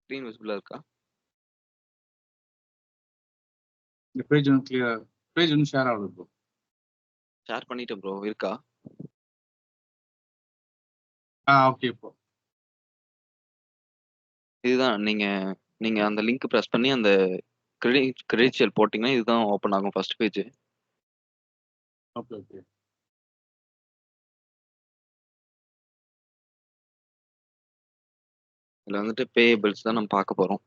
Screen விசிபிளா இருக்கா? இந்த page வந்து கிளியர், பேஜ் வந்து ஷேர் ஆகுது ப்ரோ. ஷேர் பண்ணிட்டேன் ப்ரோ. இருக்கா? Okay bro. இதுதான் நீங்க அந்த லிங்க் பிரஸ் பண்ணி அந்த கிரெடென்ஷியல் போட்டீங்கன்னா இதுதான் ஓப்பன் ஆகும் ஃபர்ஸ்ட் பேஜ். Okay okay. இதுல வந்துட்டு பேயபிள்ஸ் தான் நம்ம பார்க்க போறோம்.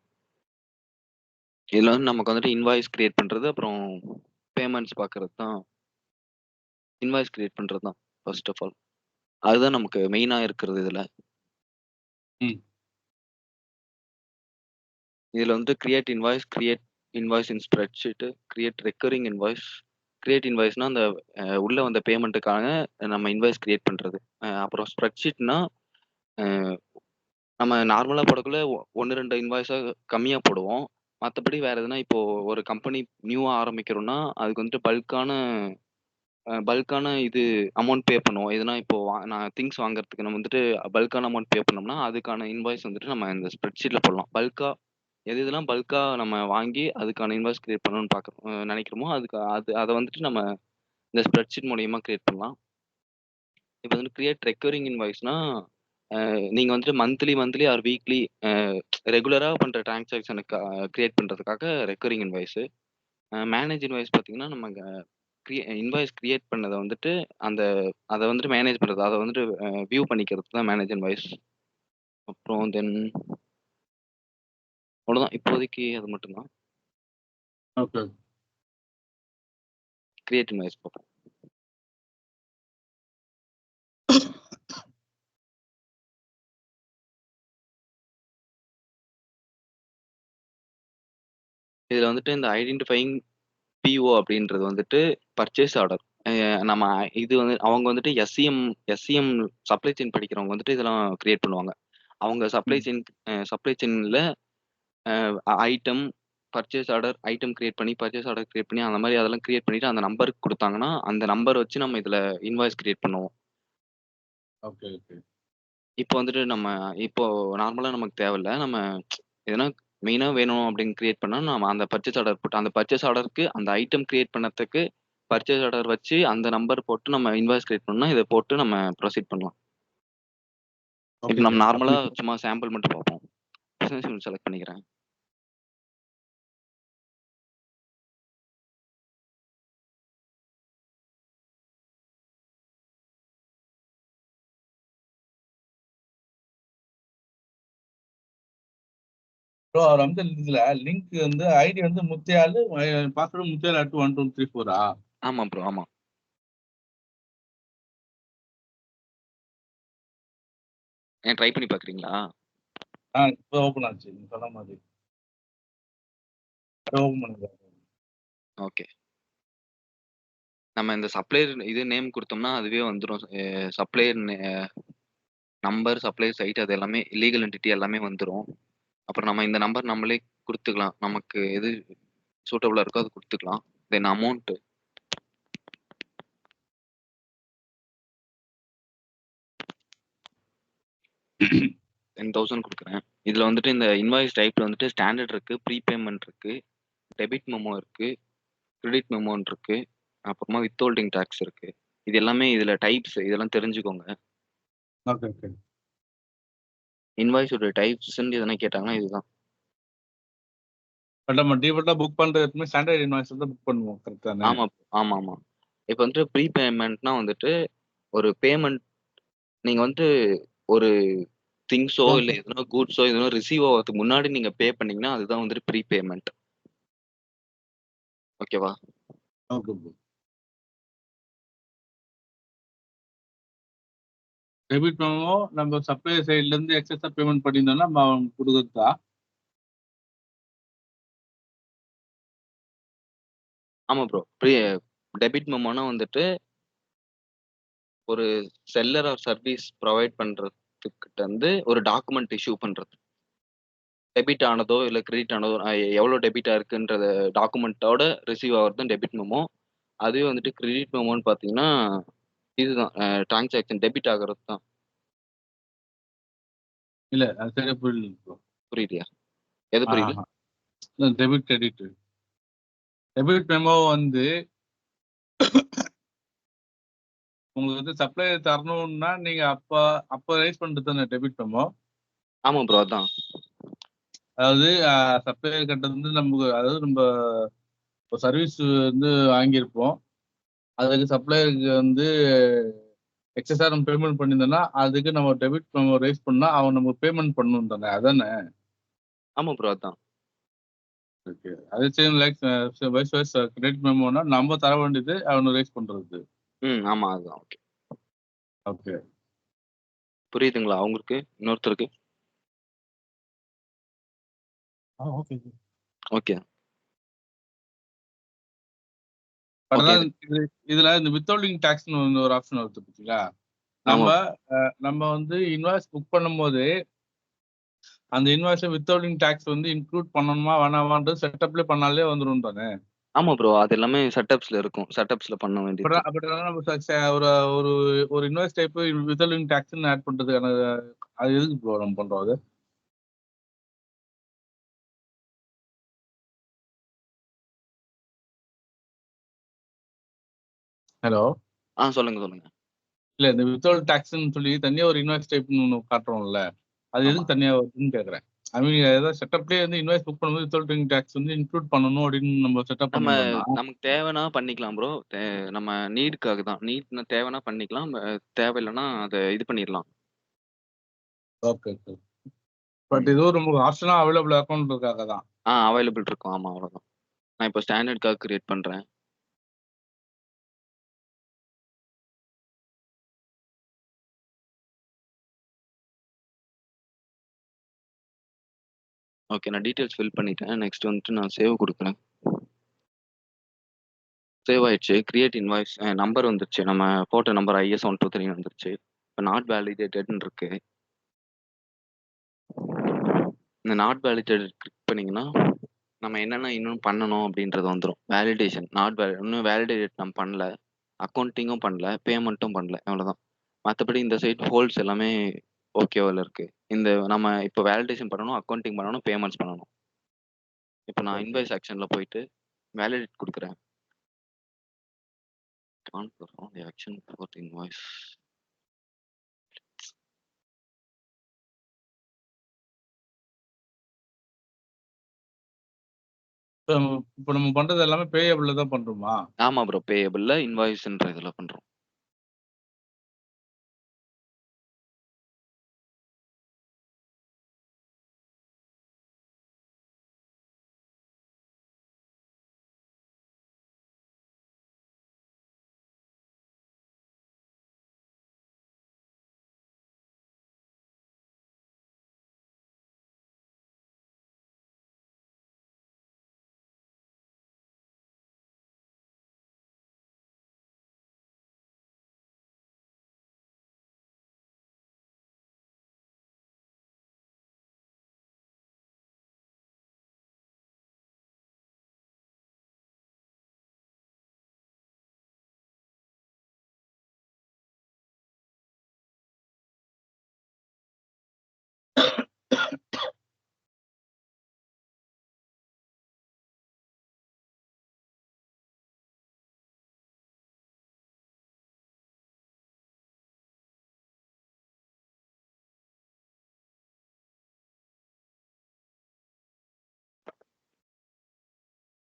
இதுல வந்து நமக்கு வந்துட்டு இன்வாய்ஸ் கிரியேட் பண்றது, அப்புறம் பேமெண்ட்ஸ் பார்க்கறது தான். இன்வாய்ஸ் கிரியேட் பண்றது தான் ஃபர்ஸ்ட் ஆஃப் ஆல். அதுதான் நமக்கு மெயினா இருக்கிறது இதுல. ம். இதுல வந்து create invoice in spreadsheet, create recurring invoice. Create இன்வாய்ஸ்னா அந்த உள்ள வந்த பேமெண்ட்டுக்காக நம்ம இன்வாய்ஸ் கிரியேட் பண்றது. அப்புறம் ஸ்ப்ரெட்ஷீட்னா நம்ம நார்மலா போடக்குள்ள 1, 2 இன்வாய்ஸா கம்மியா போடுவோம். மத்தபடி வேற எதுனா இப்போ ஒரு கம்பெனி நியூவா ஆரம்பிக்கிறோம்னா, அதுக்கு வந்துட்டு பல்க்கான இது அமௌண்ட் பே பண்ணுவோம். எதுனா இப்போ நான் திங்ஸ் வாங்குறதுக்கு நம்ம வந்துட்டு பல்க்கான அமௌண்ட் பே பண்ணோம்னா, அதுக்கான இன்வாய்ஸ் வந்துட்டு நம்ம இந்த ஸ்ப்ரெட்ஷீட்ல போடலாம். எதெல்லாம் பல்க்கா நம்ம வாங்கி அதுக்கான இன்வாய்ஸ் கிரியேட் பண்ணணும்னு நினைக்கிறோமோ, அத வந்துட்டு நம்ம இந்த ஸ்ப்ரெட்ஷீட் மூலியமா கிரியேட் பண்ணலாம். இப்போ வந்து கிரியேட் ரெக்கரிங் இன்வாய்ஸ்னா, நீங்க வந்துட்டு மந்த்லி ஆர் வீக்லி ரெகுலரா பண்ற டிரான்சாக்ஷனுக்கு கிரியேட் பண்றதுக்காக ரெக்கரிங் இன்வாய்ஸ். மேனேஜ் இன்வாய்ஸ் பார்த்தீங்கன்னா, நம்ம இன்வாய்ஸ் கிரியேட் பண்ணத வந்துட்டு அத வந்துட்டு மேனேஜ் பண்றது. அத வந்துட்டு வியூ பண்ணிக்கிறதுக்கு தான் மேனேஜ் இன்வாய்ஸ். அப்புறம் அவ்வளோதான். இப்போதைக்கு அது மட்டும் தான். ஓகே. கிரியேட் இன்வாய்ஸ் பார்ப்போம். இதுல வந்துட்டு இந்த ஐடென்டிஃபையிங் பிஓ அப்படின்றது வந்துட்டு பர்ச்சேஸ் ஆர்டர். நம்ம இது வந்து அவங்க வந்துட்டு எஸ்சிஎம் சப்ளை செயின் படிக்கிறவங்க வந்துட்டு இதெல்லாம் கிரியேட் பண்ணுவாங்க. அவங்க சப்ளை செயின்ல item purchase order item create பண்ணி அந்த மாதிரி அதெல்லாம் கிரியேட் பண்ணிட்டு அந்த நம்பருக்கு கொடுத்தாங்கன்னா அந்த நம்பர் வச்சு நம்ம இதுல இன்வாய்ஸ் கிரியேட் பண்ணுவோம். Okay okay. இப்போ வந்துட்டு இப்போ நார்மலா நமக்கு தேவையில்ல. நம்ம எதனா மெயினா வேணும் அப்படின்னு கிரியேட் பண்ணா நம்ம அந்த பர்ச்சேஸ் ஆர்டர் போட்டு அந்த பர்ச்சேஸ் ஆர்டருக்கு அந்த ஐட்டம் கிரியேட் பண்ணதுக்கு பர்ச்சேஸ் ஆர்டர் வச்சு அந்த நம்பர் போட்டு நம்ம இன்வாய்ஸ் கிரியேட் பண்ணா இதை போட்டு நம்ம ப்ரொசீட் பண்ணலாம். இப்போ நம்ம நார்மலா சும்மா சாம்பிள் மட்டும் பார்ப்போம். பிசினஸ் செலக்ட் பண்ணிக்கிறேன். ப்ரோ அவர் வந்து இதுல லிங்க் வந்து ஐடி வந்து முத்தியாலு பாஸ்வேர்டு முத்தியாலு @ 1 2 3 4. ஆமா ப்ரோ. ஆமா. ட்ரை பண்ணி பாக்குறீங்களா? இப்போ ஓபன் ஆச்சு நீங்க சொன்ன மாதிரி. ஓபன் பண்ணுங்க. ஓகே. நம்ம இந்த சப்ளையர் இது நேம் கொடுத்தோம்னா அதுவே வந்துடும். சப்ளையர் நம்பர், சப்ளையர் சைட் அது எல்லாமே லீகல் என்டிட்டி எல்லாமே வந்துடும். அப்புறம் நம்ம இந்த நம்பர் நம்மளே கொடுத்துக்கலாம். நமக்கு எது சூட்டபிளா இருக்கோ அது கொடுத்துக்கலாம். தென் அமௌண்ட் 10,000 கொடுக்குறேன். இதுல வந்துட்டு இந்த இன்வாய்ஸ் டைப்ல வந்துட்டு ஸ்டாண்டர்ட் இருக்கு, ப்ரீபேமெண்ட் இருக்கு, டெபிட் மெமோ இருக்கு, கிரெடிட் மெமோன்னு இருக்கு, அப்புறமா வித்ஹோல்டிங் டாக்ஸ் இருக்கு. இது எல்லாமே இதுல டைப்ஸ், இதெல்லாம் தெரிஞ்சுக்கோங்க. Okay okay. இன்வாய்ஸோட டைப்ஸ் எதனா கேட்டாங்கன்னா இதுதான். பட் நம்ம டிஃபால்ட்டா புக் பண்றது எப்பவுமே ஸ்டாண்டர்ட் இன்வாய்ஸ் தான் புக் பண்ணுவோம். கரெக்ட்டானே? ஆமா ஆமா ஆமா. இப்போ வந்துட்டு ப்ரீபேமெண்ட்னா வந்துட்டு ஒரு பேமெண்ட் நீங்க வந்துட்டு ஒரு திங்ஸோ இல்ல எதனா கூட்ஸோ எதனா ரிசீவ் ஆகிறதுக்கு முன்னாடி நீங்க பே பண்ணீங்கன்னா அதுதான் வந்துட்டு ப்ரீபேமெண்ட். ஓகேவா? Okay bro. டெபிட் மெமோ நம்ம சப்ளையர் சைடுல இருந்து எக்ஸஸா பேமெண்ட் பண்ணியிருந்தோம்னா நம்ம அவங்க கொடுக்குறதா? ஆமா ப்ரோ. டெபிட் மெமோனா வந்துட்டு ஒரு செல்லர் ஆர் சர்வீஸ் ப்ரொவைட் பண்றதுக்கிட்ட இருந்து ஒரு டாக்குமெண்ட் இஷ்யூ பண்றது. டெபிட் ஆனதோ இல்ல கிரெடிட் ஆனதோ எவ்வளவு டெபிட் ஆயிருக்குன்றத டாக்குமெண்ட்டோட ரிசீவ் ஆகிறது தான் டெபிட் மெமோ. அதுவே வந்துட்டு கிரெடிட் மெமோன்னு பாத்தீங்கன்னா இதுதான் டிரான்சாக்ஷன் டெபிட் ஆகிறது தான். இல்ல அது சரியா புரியல ப்ரோ. புரியலையா? எது புரியல? Debit credit. டெபிட் மெமோ வந்து உங்களுக்கு வந்து சப்ளையர் தரணும்னா நீங்க அப்ப ரைஸ் பண்றது தானே டெபிட் மெமோ. ஆமா ப்ரோ, அதான். அதாவது சப்ளையர் கிட்ட வந்து நமக்கு, அதாவது நம்ம சர்வீஸ் வந்து வாங்கியிருப்போம், அதுக்கு சப்ளையருக்கு வந்து எக்ஸஸா நம்ம பேமெண்ட் பண்ணியிருந்தோம்னா அதுக்கு நம்ம டெபிட் மெமோ ரைஸ் பண்ணா அவன் நம்ம பேமெண்ட் பண்ணணும் தானே, அதானே? ஆமா ப்ரோ, அதான். ஓகே. அதே same likewise wise credit மெமோனா நம்ம தர வேண்டியது அவனை ரைஸ் பண்றது. ஆமா, அதுதான். ஓகே. ஓகே. புரியுதுங்களா உங்களுக்கு? இன்னொருத்தருக்கு? ஓகே. ஓகே. ஓகே. இதுல இந்த வித்ஹோல்டிங் டாக்ஸ்னு ஒரு ஆப்ஷன் வருது பார்த்தீங்களா? ஆமா. நம்ம வந்து இன்வாய்ஸ் புக் பண்ணும்போது அந்த இன்வாய்ஸ் வித்ஹோல்டிங் டாக்ஸ் வந்து இன்க்ளூட் பண்ணணுமா வேணாமான்றது செட்டப்ல பண்ணாலே வந்துரும் தானே? ஆமா ப்ரோ, அது எல்லாமே செட்டப்ஸ்ல இருக்கும். செட்டப்ஸ்ல பண்ண வேண்டியது. ஒரு ஒரு ஒரு இன்வாய்ஸ் டைப் வித்ஹோல்டிங் டாக்ஸ்னு ஆட் பண்றதுக்கான அது எதுக்கு ப்ரோ நம்ம பண்றோம் அது? ஹலோ. சொல்லுங்க, சொல்லுங்க. இல்ல, இந்த வித்ஹோல்ட் டாக்ஸ்னு சொல்லி தனியா ஒரு இன்வாய்ஸ் டைப்னு ஒன்று காட்டுறோம்ல, அது ஆமா. எதுக்கு தனியா வருதுன்னு கேக்குறேன். ஐ மீன் ஏதாவது செட்டப்லயே வந்து இன்வாய்ஸ் புக் பண்ணும்போது வித்ஹோல்டிங் டாக்ஸ் வந்து இன்க்ளூட் பண்ணணும் அப்படின்னு நம்ம செட்டப் நம்ம பண்ணிட்டோம்னா. நமக்கு தேவைன்னா பண்ணிக்கலாம் ப்ரோ. நம்ம நீடுக்காக தான். நீட் தேவைன்னா பண்ணிக்கலாம். தேவையில்லைன்னா அதை இது பண்ணிடலாம். Okay okay. பட் இது நமக்கு ஆப்ஷனா அவைலபிள் அக்கௌண்ட்காக தான். அவைலபிள் இருக்கும். ஆமா, அவ்வளவுதான். நான் இப்போ ஸ்டாண்டர்டுக்காக கிரியேட் பண்றேன். ஓகே, நான் டீட்டெயில்ஸ் ஃபில் பண்ணிட்டேன். நெக்ஸ்ட் வந்துட்டு நான் சேவ் கொடுக்குறேன். சேவ் ஆயிடுச்சு. கிரியேட் இன்வாய்ஸ் நம்பர் வந்துருச்சு. நம்ம போட்ட நம்பர் IS123 வந்துருச்சு. இப்போ நாட் வேலிடேட்டட்னு இருக்கு. இந்த நாட் வேலிடேட்டட் கிளிக் பண்ணீங்கன்னா நம்ம என்னென்ன இன்னும் பண்ணணும் அப்படின்றது வந்துடும். வேலிடேஷன் இன்னும் வேலிடேட் நம்ம பண்ணல, அக்கௌண்டிங்கும் பண்ணல, பேமெண்ட்டும் பண்ணல, அவ்வளோதான். மற்றபடி இந்த சைட் ஹோல்ட்ஸ் எல்லாமே ஓகேவில் இருக்கு. இந்த நம்ம இப்போ வேலிடேஷன் பண்ணணும், அக்கௌண்டிங் பண்ணணும், பேமெண்ட்ஸ் பண்ணணும். இப்போ நான் இன்வாய்ஸ் ஆக்ஷனில் போயிட்டு வேலிடேட் கொடுக்குறேன். the action for the invoice. இப்போ நம்ம பண்றது எல்லாமே பேயபிள்ல தான் பண்றோமா? ஆமா ப்ரோ, பேயபிள்ல இன்வாய்ஸ்ன்ற இதில் பண்றோம்.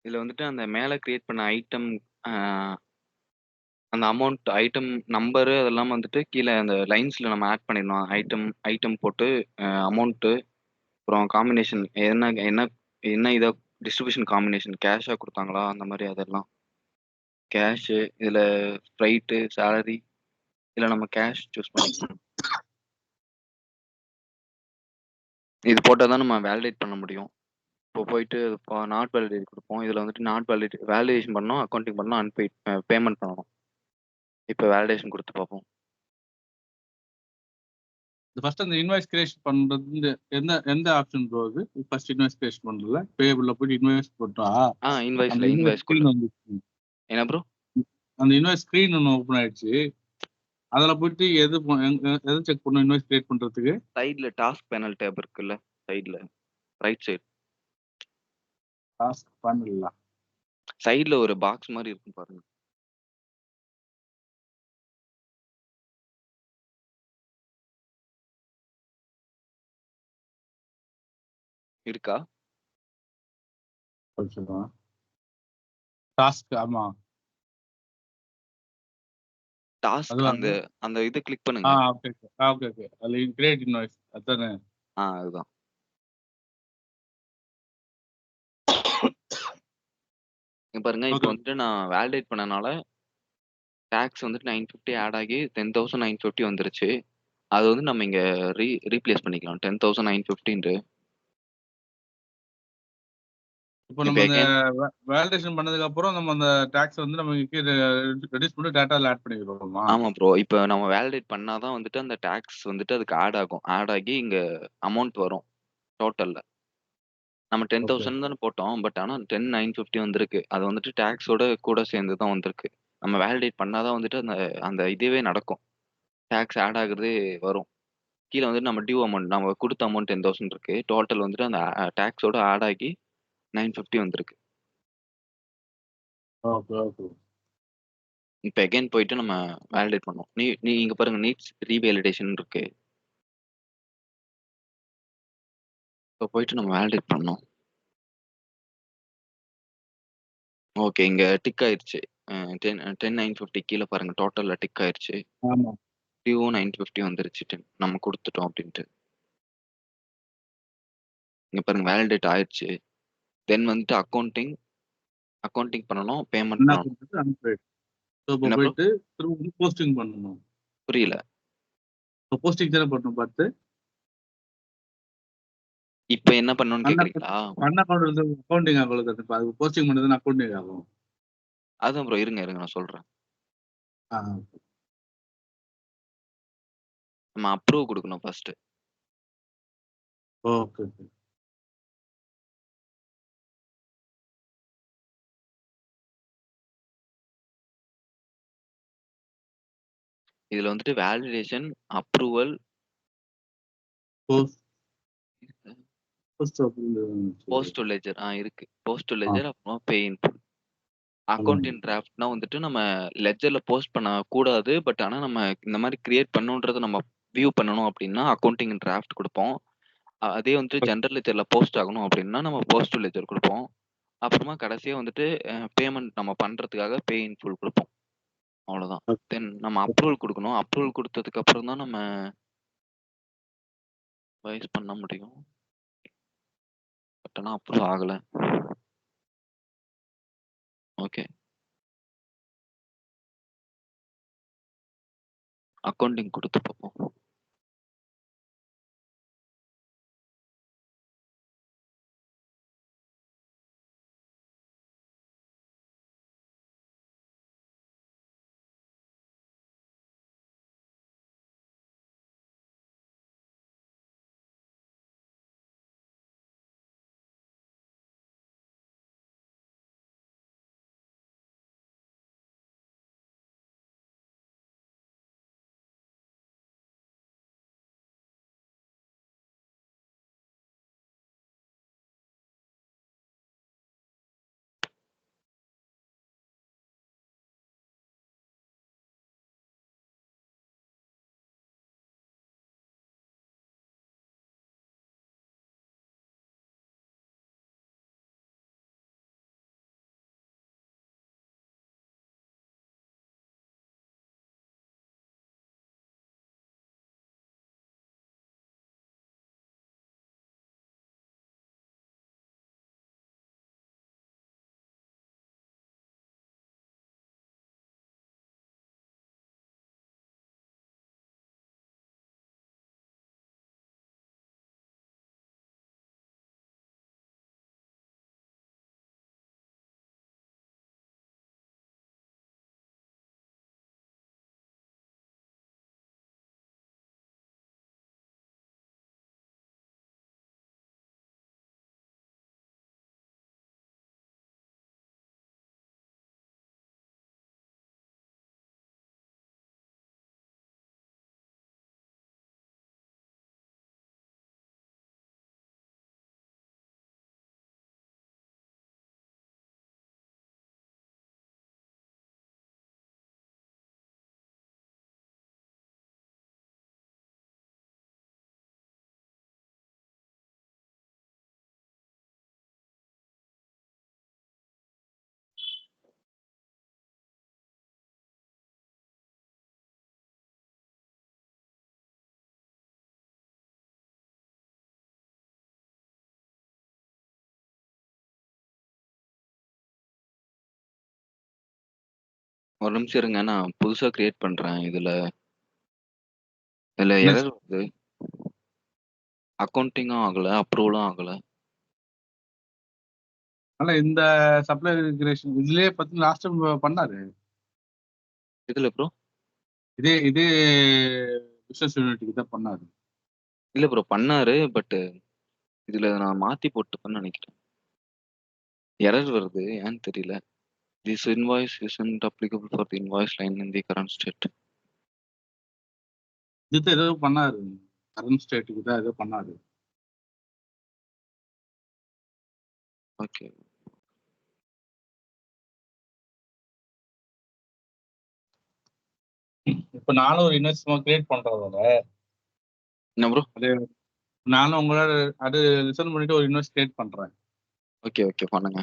இதில் வந்துட்டு அந்த மேலே கிரியேட் பண்ண ஐட்டம், அந்த அமௌண்ட், ஐட்டம் நம்பரு அதெல்லாம் வந்துட்டு கீழே அந்த லைன்ஸில் நம்ம ஆட் பண்ணிடணும். ஐட்டம் போட்டு அமௌண்ட்டு, அப்புறம் காம்பினேஷன் என்ன என்ன என்ன இதை டிஸ்ட்ரிபியூஷன் காம்பினேஷன் கேஷாக கொடுத்தாங்களா அந்த மாதிரி அதெல்லாம். கேஷு இதில் ஸ்ப்ரைட்டு சேலரி இதில் நம்ம கேஷ் சூஸ் பண்ணிக்கலாம். இது போட்டால் தான் நம்ம வேலிடேட் பண்ண முடியும். இப்போ போயிட்டு இப்போ நாட் வேலிடேட் கொடுப்போம். இதில் வந்துட்டு நாட் வேலிடேஷன் பண்ணணும், அக்கௌண்டிங் பண்ணணும், அன்பெய்ட் பேமெண்ட் பண்ணணும். இப்போ வேலிடேஷன் கொடுத்து பார்ப்போம். ஃபர்ஸ்ட் அந்த இன்வாய்ஸ் கிரியேஷன் பண்றது எந்த ஆப்ஷன் ப்ரோ? அது ஃபர்ஸ்ட் இன்வாய்ஸ் கிரியேஷன் பண்றதுல பேயபிள்ல போய் இன்வாய்ஸ் போட்டா அந்த இன்வாய்ஸ் ஸ்கிரீன் வந்துச்சு. என்ன ப்ரோ? அந்த இன்வாய்ஸ் ஸ்கிரீன் ஒன்று ஓப்பன் ஆயிடுச்சு. அதுல போயிட்டு எது செக் பண்ணணும் இன்வாய்ஸ் கிரியேட் பண்றதுக்கு? சைடில் டாஸ்க் பேனல் டேப் இருக்குல்ல, சைடில் ரைட் சைடு டாஸ்க் பண்ணல. சைடுல ஒரு பாக்ஸ் மாரி இருக்கும் பாருங்க. இருக்கா? சொல்லுங்க. டாஸ்க் ஆமா. டாஸ்க் அதுவா? அந்த அந்த இத கிளிக் ஆ பண்ணுங்க. Okay, okay. Okay, okay. அதுல கிரியேட் இன்வாய்ஸ் அதானே? அதுதான். இங்க பாருங்க, இப்போ ஓகே. வந்துட்டு நான் வேலிடேட் பண்ணனால டாக்ஸ் வந்துட்டு 950 ஆட் ஆகி 10,950 வந்துருச்சு. அது வந்து நம்ம இங்க ரீப்ளேஸ் பண்ணிக்கலாம். 10,950ன்ட்டு. இப்போ இப்ப நம்ம அந்த அகைன் வேலிடேஷன் பண்ணதுக்கு அப்புறம் நம்ம அந்த டாக்ஸ் வந்து நம்ம கீழ ரெடியூஸ் பண்ணி டேட்டால ஆட் பண்ணிக்கிறோமா? ஆமா ப்ரோ. இப்ப நம்ம வேலிடேட் பண்ணா தான் வந்துட்டு அந்த டாக்ஸ் வந்துட்டு அதுக்கு ஆட் ஆகும். ஆட் ஆகி இங்க அமௌண்ட் வரும் டோட்டல்ல. நம்ம ஓகே. 10,000 தானே போட்டோம். பட் ஆனா 10,950 வந்திருக்கு. அது வந்துட்டு டாக்ஸோட கூட சேர்ந்து தான் வந்திருக்கு. நம்ம வேலிடேட் பண்ணா தான் வந்துட்டு அந்த அந்த இதுவே நடக்கும். டாக்ஸ் ஆட் ஆகுறதே வரும். கீழ வந்துட்டு நம்ம டியூ அமௌண்ட் நம்ம குடுத்த அமௌண்ட் 10,000 இருக்கு. டோட்டல் வந்துட்டு அந்த டாக்ஸோட ஆட் ஆகி 950 வந்திருக்கு. Okay, okay. இப்ப அகைன் போயிட்டு நம்ம வேலிடேட் பண்ணோம். நீ இங்க பாருங்க நீட்ஸ் ரீவேலிடேஷன் இருக்கு. இப்ப போயிட்டு நம்ம வேலிடேட் பண்ணோம். ஓகே. இங்க டிக் ஆயிருச்சு. 10,950 கீழ பாருங்க டோட்டல்ல டிக் ஆயிருச்சு. ஆமா. டியூவும் 950 வந்துருச்சு. நம்ம குடுத்துட்டோம் அப்டின்ட்டு. இங்க பாருங்க வேலிடேட் ஆயிருச்சு. தென் வந்துட்டு அக்கவுண்டிங் பண்ணணும். பேமெண்ட் என்ன பண்ணணும். குடுத்துட்டு அன்சைட். ஸோ இப்போ என்ன ப்ரோ? போயிட்டு திரும்ப போஸ்டிங் பண்ணணும். புரியல. இப்போ போஸ்டிங் தானே பண்ணணும் பார்த்து. இப்ப என்ன பண்ணணும்னு பண்ண கேட்கிறீங்களா? பண்ண அக்கவுண்ட் வந்து அக்கவுண்டிங் ஆகும். அது போஸ்டிங் பண்ணதுன்னு அக்கவுண்டிங் ஆகும். அதான் ப்ரோ இருங்க நான் சொல்றேன். ஆ. நம்ம அப்ரூவ் குடுக்கணும் ஃபர்ஸ்ட். Okay, okay. இதுல வந்துட்டு வேலிடேஷன், அப்ரூவல் போஸ்ட் போஸ்ட் அப்படின்னு சரி. போஸ்ட் டூ லெட்ஜர் இருக்கு. போஸ்ட் டூ ஆ லெட்ஜர் அப்புறம் பே இன் ஃபுல். அக்கவுண்ட் சொல்லுங்க. இன் டிராஃப்ட்னா வந்துட்டு நம்ம லெட்ஜர்ல போஸ்ட் பண்ணக்கூடாது. பட் ஆனா நம்ம இந்த மாரி கிரியேட் பண்ணணுன்றத நம்ம வியூ பண்ணணும் அப்டின்னா அக்கவுண்டிங் இன் டிராஃப்ட் குடுப்போம். அதே வந்துட்டு ஜெனரல் லெட்ஜர்ல போஸ்ட் ஆகணும் அப்டின்னா நம்ம போஸ்ட் டூ லெட்ஜர் குடுப்போம். அப்புறமா கடைசியா வந்துட்டு பேமெண்ட் நம்ம பண்றதுக்காக பே இன் ஃபுல் குடுப்போம். அவ்வளோதான். தென் நம்ம அப்ரூவல் குடுக்கணும். அப்ரூவல் குடுத்ததுக்கு அப்புறம் தான் நம்ம வைஸ் பண்ண முடியும். பட் ஆனா அப்ரூவ் ஆகல. ஓகே. அக்கவுண்டிங் குடுத்து பார்ப்போம். ஒரு நிமிஷம் இருங்க. நான் புதுசா கிரியேட் பண்றேன். இதுல இதுல என்ன எரர் வருது. அக்கவுண்டிங்கும் ஆகல, அப்ரூவலும் ஆகல. ஆனா இந்த சப்ளையர் இன்டகிரேஷன் இதுலயே பத்தி லாஸ்ட் டைம் பண்ணாரு. இதுல ப்ரோ? இதே இதே பிசினஸ் யூனிட்டுக்கு தான் பண்ணாரு. இல்ல ப்ரோ பண்ணாரு. பட் இதுல நான் மாத்தி போட்டுப்பேன்னு நெனைக்கிறேன். எரர் வருது. ஏன்னு தெரியல. This invoice isn't applicable for the invoice line in the current state. இது ஏதோ பண்ணாரு. கரண்ட் ஸ்டேட்டுக்கு தான் ஏதோ பண்ணாரு. ஓகே. இப்ப நானும் ஒரு இன்வெஸ்ட்மெண்ட் கிரியேட் பண்றதோட என்ன ப்ரோ? அது நானும் உங்களோட அது லிசன் பண்ணிட்டு ஒரு இன்வெஸ்ட் கிரியேட் பண்றேன். ஓகே, ஓகே பண்ணுங்க.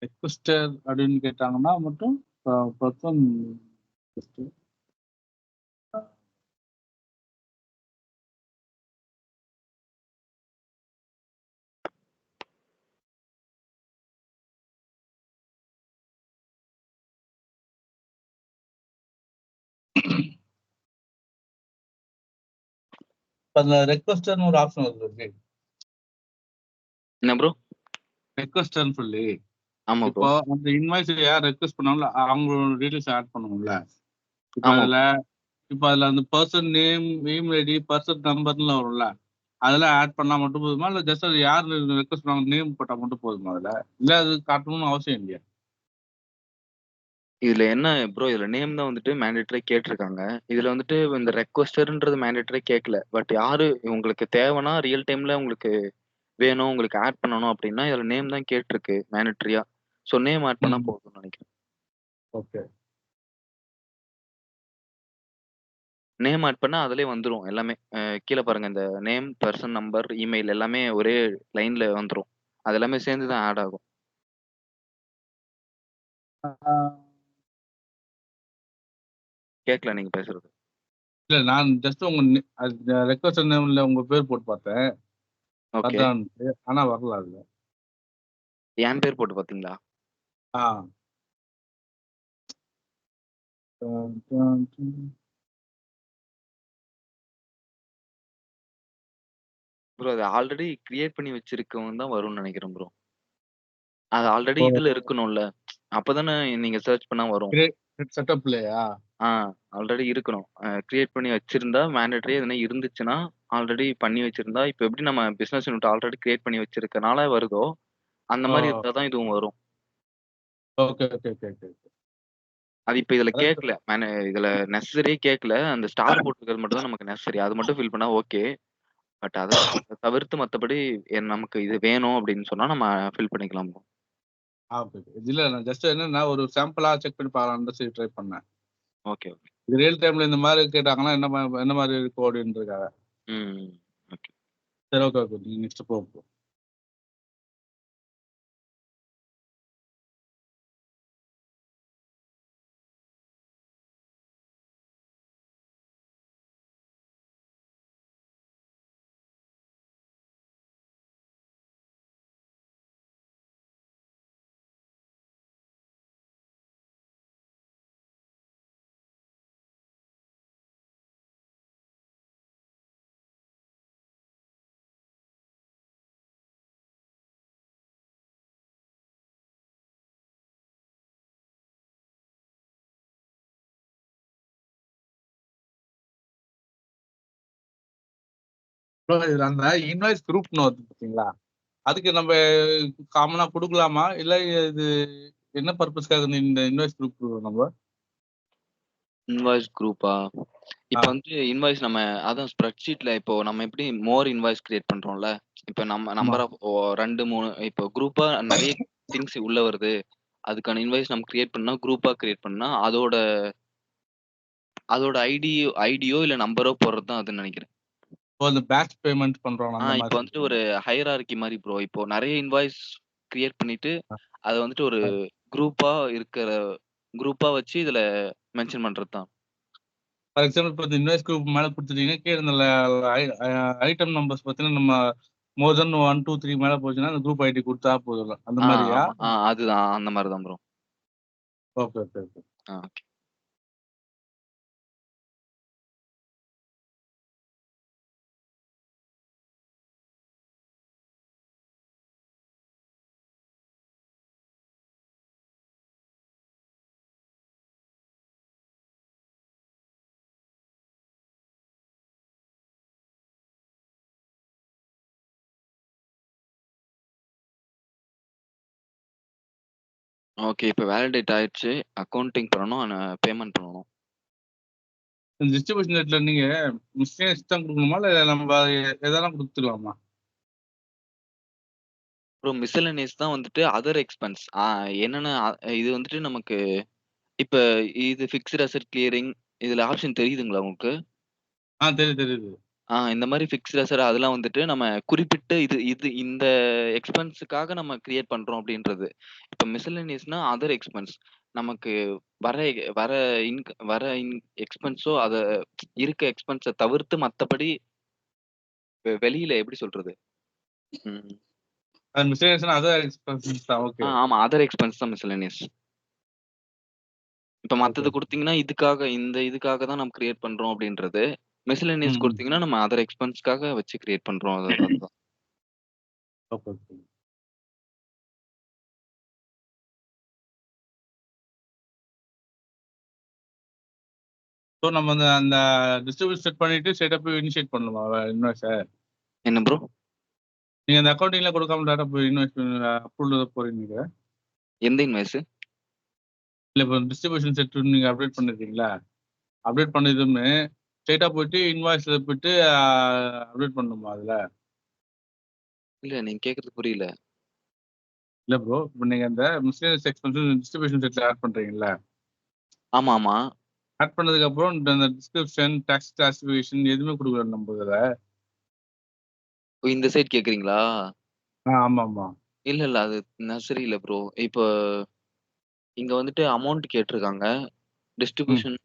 ரெக்வஸ்டர் அப்படின்னு கேட்டாங்கன்னா மட்டும் பர்சன் அதுல ரெக்வஸ்டர்னு ஒரு ஆப்ஷன் வருது. என்ன ப்ரோ? ரெக்வஸ்டர்னு சொல்லி ஆமா ப்ரோ. இப்போ அந்த இன்வாய்ஸ் யார் ரெக்வஸ்ட் பண்ணாங்களோ அவங்களோட டீடைல்ஸ் ஆட் பண்ணுவோம்ல. இப்போ ஆமா. அதுல அந்த person name, mail ID, person நம்பர்லாம் வரும்ல. அதெல்லாம் ஆட் பண்ணா மட்டும் போதுமா, இல்ல ஜஸ்ட் அது யார் ரெக்வஸ்ட் பண்ணாங்க நேம் போட்டா மட்டும் போதுமா அதுல? இல்ல அது காட்டணும்னு அவசியம் இல்லையா? இதுல என்ன ப்ரோ, இதுல நேம் தான் வந்துட்டு மேண்டேட்டரி கேட்டிருக்காங்க. இதுல வந்துட்டு இந்த ரெக்வஸ்டர்ன்றது மேண்டேட்டரி கேட்கல. பட் யாரு உங்களுக்கு தேவைன்னா ரியல் டைம்ல உங்களுக்கு வேணும், உங்களுக்கு ஆட் பண்ணணும் அப்படின்னா இதுல நேம் தான் கேட்டிருக்கு மேண்டேட்டரியா. ஸோ நேம் ஆட் பண்ணா போதும்னு நினைக்கிறேன். ஓகே. நேம் ஆட் பண்ணா அதிலே வந்துரும் எல்லாமே. கீழ பாருங்க இந்த நேம், பெர்சன் நம்பர், இமெயில் எல்லாமே ஒரே லைன்ல வந்துரும். அது எல்லாமே சேர்ந்து தான் ஆட் ஆகும். கேட்கல நீங்க பேசுறது. இல்ல நான் ஜஸ்ட் உங்க ரெக்வஸ்ட் நேம்ல உங்க பேர் போட்டு பார்த்தேன். ஓகே. வருதான்ட்டு. ஆனா வரல அதுல. என் பேர் போட்டு பார்த்தீங்களா? ஆ. ப்ரோ அது ஆல்ரெடி கிரியேட் பண்ணி வச்சிருக்கவங்க தான் வரும்னு நினைக்கிறேன் ப்ரோ. அது ஆல்ரெடி இப்போ இதுல இருக்கணும்ல. அப்பதானே நீங்க சர்ச் பண்ணா வரும். கிரியேட் செட்டப்லயா? ஆ ஆல்ரெடி இருக்கணும். கிரியேட் பண்ணி வச்சிருந்தா மேண்டேட்டரி எதுனா இருந்துச்சுன்னா, ஆல்ரெடி பண்ணி வச்சிருந்தா, இப்ப எப்படி நம்ம பிசினஸ் யூனிட் ஆல்ரெடி கிரியேட் பண்ணி வச்சிருக்கனால வருதோ, அந்த ஓ! மாரி இருந்தா தான் இதுவும் வரும். Okay, okay, okay, okay. அது இப்ப இதுல அதான் கேட்கல. இதுல நெசசரியே கேட்கல. அந்த ஸ்டார் போட்டிருக்கிறது மட்டும் தான் நமக்கு நெசசரி. அது மட்டும் ஃபில் பண்ணா ஓகே. பட் அத தவிர்த்து மத்தபடி நமக்கு இது வேணும் அப்படின்னு சொன்னா நம்ம ஃபில் பண்ணிக்கலாம் ப்ரோ. ஓகே. இல்ல நான் ஜஸ்ட் என்னன்னா ஒரு சாம்பிளா செக் பண்ணி பார்க்கலாம்னு சொல்லி ட்ரை பண்ணேன். Okay, okay. இது ரியல் டைம்ல இந்த மாதிரி கேட்டாங்கன்னா என்ன மாதிரி இருக்கும் அப்படின்றதுக்காக. ம். ஓகே. சரி, ஓகே, ஓகே. நீங்க நெக்ஸ்ட் போகும். இதுல அந்த இன்வாய்ஸ் குரூப்னு வருது பாத்தீங்களா? அதுக்கு நம்ம காமனா கொடுக்கலாமா, இல்ல இது என்ன பர்பஸ்க்காக இந்த இன்வாய்ஸ் குரூப் நம்ம? இன்வாய்ஸ் குரூப்பா? இப்ப ஆ, வந்து இன்வாய்ஸ் நம்ம அதான் ஸ்ப்ரெட்ஷீட்ல இப்போ நம்ம எப்படி மோர் இன்வாய்ஸ் கிரியேட் பண்றோம்ல. இப்ப நம்ம ஆமா. நம்பர் ஆஃப் 2, 3 இப்போ குரூப்பா நெறைய திங்ஸ் உள்ள வருது. அதுக்கான இன்வாய்ஸ் நம்ம கிரியேட் பண்ணா, குரூப்பா கிரியேட் பண்ணா, அதோட அதோட ஐடியோ இல்ல நம்பரோ போடுறது தான் அதுன்னு நெனைக்கிறேன். இப்போ இந்த பேட்ச் பேமெண்ட் பண்றோம் அந்த இப்ப மாதிரி வந்துட்டு சொல்றீங்க. ஒரு ஹையரார்கி மாரி ப்ரோ. இப்போ நெறைய இன்வாய்ஸ் கிரியேட் பண்ணிட்டு, அத வந்துட்டு ஒரு குரூப்பா இருக்கிற குரூப்பா வச்சு இதுல மென்ஷன் பண்றது தான். ஃபார் எக்ஸாம்பிள் இப்போ இந்த இன்வாய்ஸ் குரூப் மேலே கொடுத்துட்டீங்கன்னா கீழே இந்த ஐட்டம் நம்பர்ஸ் பார்த்தீங்கன்னா நம்ம மோர் தென் 1 2 3 மேலே போச்சுன்னா அந்த குரூப் ஐடி கொடுத்தா போதும் அந்த மாதிரியா? ஆமா. அதுதான். அந்த மாரி தான் bro. Okay okay okay. Okay. Okay. இப்ப வேலிடேட் ஆயிடுச்சு. அக்கவுண்டிங் பண்ணணும். பேமெண்ட் பண்ணணும். இந்த டிஸ்ட்ரிபியூஷன் ரேட்ல நீங்க மிஸ்டேக்ஸ் தான் கொடுக்கணுமா இல்லை நம்ம எதெல்லாம் கொடுத்துக்கலாமா? ப்ரோ மிஸ்செல்லனியஸ் தான் வந்துட்டு அதர் எக்ஸ்பென்ஸ். என்னன்னா இது வந்துட்டு நமக்கு இப்ப இது ஃபிக்ஸ்ட் அசெட் கிளியரிங் இதுல ஆப்ஷன் தெரியுதுங்களா உங்களுக்கு? தெரியுது. இந்த மாரி ஃபிக்ஸ்ட் அசெட் அதெல்லாம் வந்துட்டு நம்ம குறிப்பிட்டு இது இது இந்த எக்ஸ்பென்ஸ்க்காக நம்ம கிரியேட் பண்றோம் அப்படின்றது. இப்ப மிஸ்செல்லனியஸ்னா அதர் எக்ஸ்பென்ஸ். நமக்கு வர வர வர எக்ஸ்பென்ஸோ அத இருக்க எக்ஸ்பென்ஸ தவிர்த்து மத்தபடி வெளியில எப்படி சொல்றது? ம். அது மிஸ்டேக்ஸ்னா அதர் எக்ஸ்பென்சஸ் தான். ஓகே. ஆமா. அதர் எக்ஸ்பென்ஸ் தான் மிஸ்செல்லனியஸ். இப்ப ஓகே. மத்தது குடுத்தீங்கன்னா, இதுக்காக தான் நம்ம கிரியேட் பண்றோம் அப்படின்றது. மிஸ்செல்லனியஸ் ம். குடுத்தீங்கன்னா, நம்ம அதர் எக்ஸ்பென்ஸ்க்காக வச்சு கிரியேட் பண்றோம். அதுதான். Okay okay. ஸோ நம்ம அந்த அந்த டிஸ்ட்ரிபியூட் செட் பண்ணிட்டு ஸ்ட்ரெயிட்டா போய் இனிஷியேட் பண்ணணுமா இன்வாய்ஸை? என்ன ப்ரோ? நீங்க அந்த அக்கௌண்டிங்ல கொடுக்காம டேரக்டா போய் இன்வாய்ஸ் அப்ரூவல் போறீங்க? எந்த இன்வாய்ஸ்? இல்ல இப்போ டிஸ்ட்ரிபியூஷன் செட் நீங்க அப்டேட் பண்ணிருக்கீங்களா? அப்டேட் பண்ணதுமே ஸ்ட்ரெயிட்டா போயிட்டு இன்வாய்ஸ்ல போயிட்டு அப்டேட் பண்ணணுமா அதுல? இல்ல நீங்க கேக்குறது புரியல. இல்ல ப்ரோ, இப்போ நீங்க அந்த மிஸ்லேனியஸ் எக்ஸ்பென்ஸ் டிஸ்ட்ரிபியூஷன் செட்ல ஆட் பண்றீங்கல்ல, ஆமாமா. ஆட் பண்ணதுக்கு அப்புறம் இந்த டிஸ்கிரிப்ஷன் டாக்ஸ் கிளாசிஃபிகேஷன் எதுவுமே கொடுக்கல நம்ம இதுல. இந்த சைட் கேக்குறீங்களா? ஆமா ஆமா. இல்ல. அது சரியில்ல ப்ரோ. இப்போ இங்க வந்துட்டு அமௌண்ட் கேட்டிருக்காங்க. ம். டிஸ்ட்ரிபியூஷன்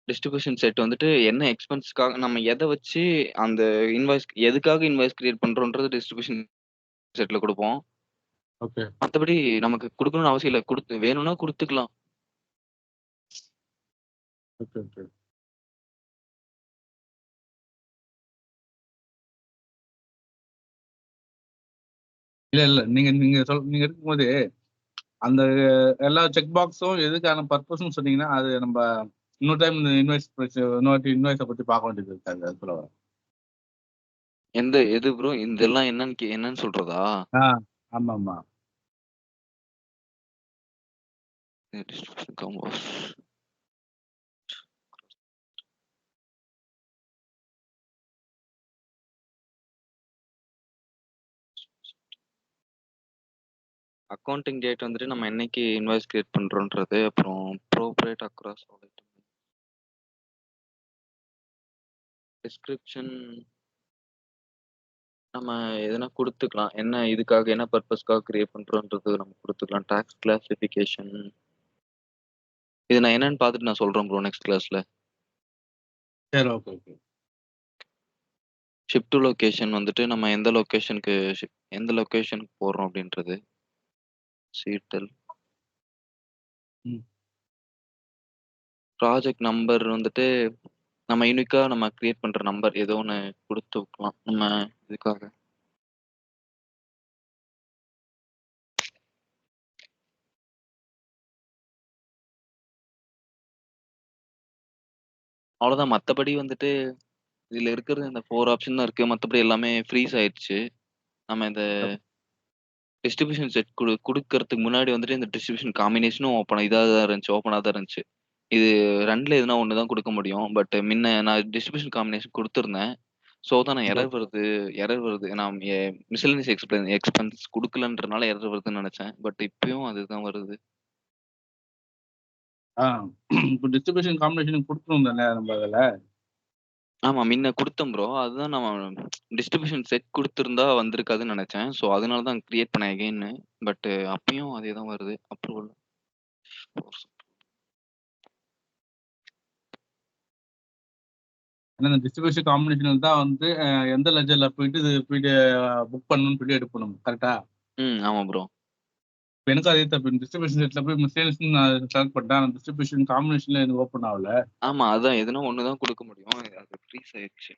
டிஸ்ட்ரிபியூஷன் செட் வந்துட்டு என்ன எக்ஸ்பென்ஸ்க்காக நம்ம எத வச்சு அந்த எதுக்காக இன்வாய்ஸ் கிரியேட் பண்றோம்ன்றது டிஸ்ட்ரிபியூஷன் செட்ல குடுப்போம். ஓகே மத்தபடி நமக்கு குடுக்கணும்னு அவசியம் இல்ல. வேணும்னா குடுத்துக்கலாம். Okay okay. இல்ல இல்ல நீங்க நீங்க இருக்கும்போது அந்த எல்லா செக் பாக்ஸும் எதுக்கான பர்பஸ்ன்னு சொன்னீங்கன்னா அது நம்ம இன்னொரு டைம் இந்த இன்வாய்ஸை பத்தி பார்க்க வேண்டியது இருக்காது. அது சொல்ல வரேன். எது ப்ரோ? இதெல்லாம் என்னன்னு சொல்றதா? ஆ ஆமா ஆமா. Distribution combos. அக்கவுண்டிங் டேட் வந்துட்டு நம்ம என்னைக்கு இன்வாய்ஸ் கிரியேட் பண்றோம்ன்றது, அப்புறம் ப்ரோப்ரேட் அக்ராஸ் ஆல் ஐட்டம். டிஸ்கிரிப்ஷன் நம்ம எதுனா குடுத்துக்கலாம். இதுக்காக என்ன பர்ப்பஸ்க்காக கிரியேட் பண்றோம்ன்றது நம்ம குடுத்துக்கலாம். டாக்ஸ் கிளாசிஃபிகேஷன் இது நான் என்னன்னு பார்த்துட்டு நான் சொல்றேன் ப்ரோ நெக்ஸ்ட் கிளாஸ்ல. சரி okay okay. Shift to location வந்துட்டு நம்ம எந்த லொகேஷனுக்கு போடுறோம் அப்படின்றது. சீட்டல். ம். ப்ராஜெக்ட் நம்பர் வந்துட்டு நம்ம யூனிக்கா நம்ம கிரியேட் பண்ற நம்பர் ஏதோ ஒண்ணு குடுத்துக்கலாம். நம்ம இதுக்காக. அவ்வளோதான். மத்தபடி வந்துட்டு இதுல இருக்கிறது இந்த 4 ஆப்ஷன் தான் இருக்கு. மத்தபடி எல்லாமே ஃப்ரீஸ் ஆயிடுச்சு. நம்ம இந்த டிஸ்ட்ரிபியூஷன் செட் குடுக்கறதுக்கு முன்னாடி வந்துட்டு இந்த டிஸ்ட்ரிபியூஷன் காம்பினேஷனும் ஓப்பனா தான் இருந்துச்சு. இது 2ல எதுனா ஒண்ணு தான் குடுக்க முடியும். பட் நான் டிஸ்ட்ரிபியூஷன் காம்பினேஷன் குடுத்திருந்தேன். ஸோ தான் நான் எரர் வருது. நான் மிஸ்செல்லனியஸ் எக்ஸ்பென்ஸ் குடுக்கலன்றனால எரர் வருதுன்னு நெனச்சேன். பட் இப்பயும் அதுதான் வருது. இப்போ டிஸ்ட்ரிபியூஷன் காம்பினேஷன் கொடுக்கணும் தானே நம்ம அதில்? ஆமா. முன்ன குடுத்தேன் ப்ரோ. அதுதான் நான் டிஸ்ட்ரிபியூஷன் செட் குடுத்திருந்தா வந்திருக்காதுன்னு நெனச்சேன். ஸோ அதனால தான் கிரியேட் பண்ணேன் அகைன்னு. பட் அப்பயும் அதே தான் வருது. அப்ரூவல். ஏன்னா இந்த டிஸ்ட்ரிபியூஷன் காம்பினேஷன் தான் வந்து எந்த லெஜர்ல போயிட்டு இது போயிட்டு புக் பண்ணணும்னு சொல்லி எடுக்கணும். கரெக்டா? ஆமா ப்ரோ. இப்போ எனக்கு அதே தப்பு. டிஸ்ட்ரிபியூஷன் செட்ல போய் மிஸ்லேனியஸ் நான் செலக்ட் பண்ணிட்டேன். டிஸ்ட்ரிபியூஷன் காம்பினேஷன்ல எனக்கு ஓப்பன் ஆகல. ஆமா, அதான் எதுனா ஒண்ணு தான் குடுக்க முடியும். அது ஃப்ரீஸ் ஆயிடுச்சு.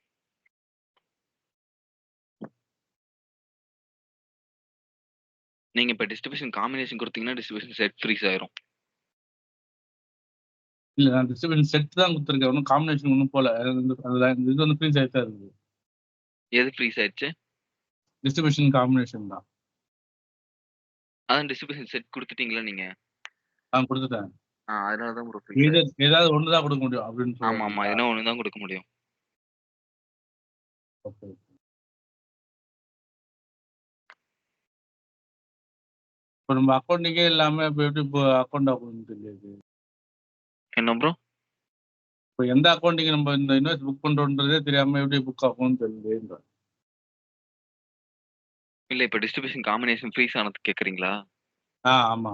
நீங்க இப்ப டிஸ்ட்ரிபியூஷன் காம்பினேஷன் குடுத்தீங்கன்னா, டிஸ்ட்ரிபியூஷன் செட் ஃப்ரீஸ் ஆயிரும். இல்ல நான் டிஸ்ட்ரிபியூஷன் செட் தான் கொடுத்துருக்கேன். ஒன்றும் காம்பினேஷன் ஒன்றும் போல. அதுல இந்த இது வந்து ஃப்ரீஸ் ஆகிட்டு தான் இருக்குது. எது ஃப்ரீஸ் ஆயிடுச்சு? டிஸ்ட்ரிபியூஷன் காம்பினேஷன் தான். அதான் டிஸ்ட்ரிபியூஷன் செட் குடுத்துட்டீங்களா நீங்க? நான் கொடுத்துட்டேன். அதனால தான் ப்ரோ ஃப்ரீஸ் ஆயிடுச்சு. ஏதாவது ஒன்று தான் கொடுக்க முடியும் அப்படின்னு ஆமா, சொல்லுவாங்க. எதுனா ஒண்ணு தான் குடுக்க முடியும். ஓகே. இப்போ நம்ம அக்கௌண்டிங்கே இல்லாம இப்போ எப்படி இப்போ அக்கௌண்ட் ஆகணும்னு தெரியாது. என்ன ப்ரோ? இப்போ எந்த அக்கௌண்டிங் நம்ம இந்த இன்வெஸ்ட் புக் பண்றோன்றதே தெரியாம எப்படி புக் ஆகும்னு தெரியல. இல்ல இப்ப டிஸ்ட்ரிபியூஷன் காம்பினேஷன் ஃப்ரீஸ் ஆனது கேக்குறீங்களா? ஆமா.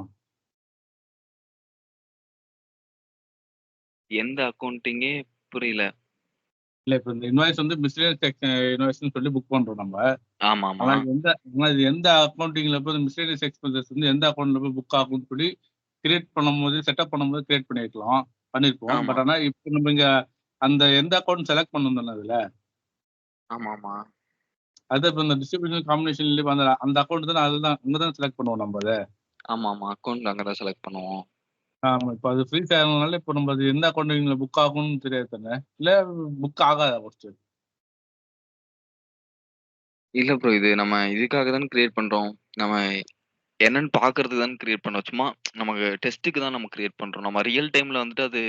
எந்த அக்கவுண்டிங்கே புரியல. இல்ல இப்போ இந்த இன்வாய்ஸ் வந்து மிஸ்லேனியஸ் இன்வாய்ஸ்னு சொல்லி புக் பண்றோம் நம்ம. ஆமாமா. ஆனா இது எந்த அக்கௌண்டிங்ல போய் மிஸ்லேனியஸ் எக்ஸ்பென்சஸ் வந்து எந்த அக்கௌண்ட்ல போய் புக் ஆகும்னு சொல்லி கிரியேட் பண்ணும்போது செட்டப் பண்ணும்போது கிரியேட் பண்ணிருப்போம். ஆமா. பட் ஆனா இப்போ நம்ம இங்க அந்த எந்த அக்கௌண்ட் செலக்ட் பண்ணணும் தானே அதுல. ஆமாமா. அது இப்போ இந்த டிஸ்ட்ரிபியூஷன் காம்பினேஷன்ல அந்த அந்த அக்கௌண்ட் தான் அதுதான் அங்க தான் செலக்ட் பண்ணுவோம் நம்ம அதை. ஆமாமா. அக்கவுண்ட் அங்க தான் செலக்ட் பண்ணுவோம். ஆமா. இப்போ அது ஃப்ரீ ஆகிறதுனால இப்போ நம்ம அது எந்த அக்கௌண்டிங்ல புக் ஆகும்னு தெரியாது தானே. இல்ல புக் ஆகாத ஃபர்ஸ்ட். இல்ல ப்ரோ, இது நம்ம இதுக்காக தானே கிரியேட் பண்றோம். நம்ம என்னன்னு பார்க்கறதுக்கு தானே கிரியேட் பண்ணோம். சும்மா நமக்கு டெஸ்ட்டுக்கு தான் நம்ம கிரியேட் பண்றோம். நம்ம ரியல் டைம்ல வந்துட்டு அது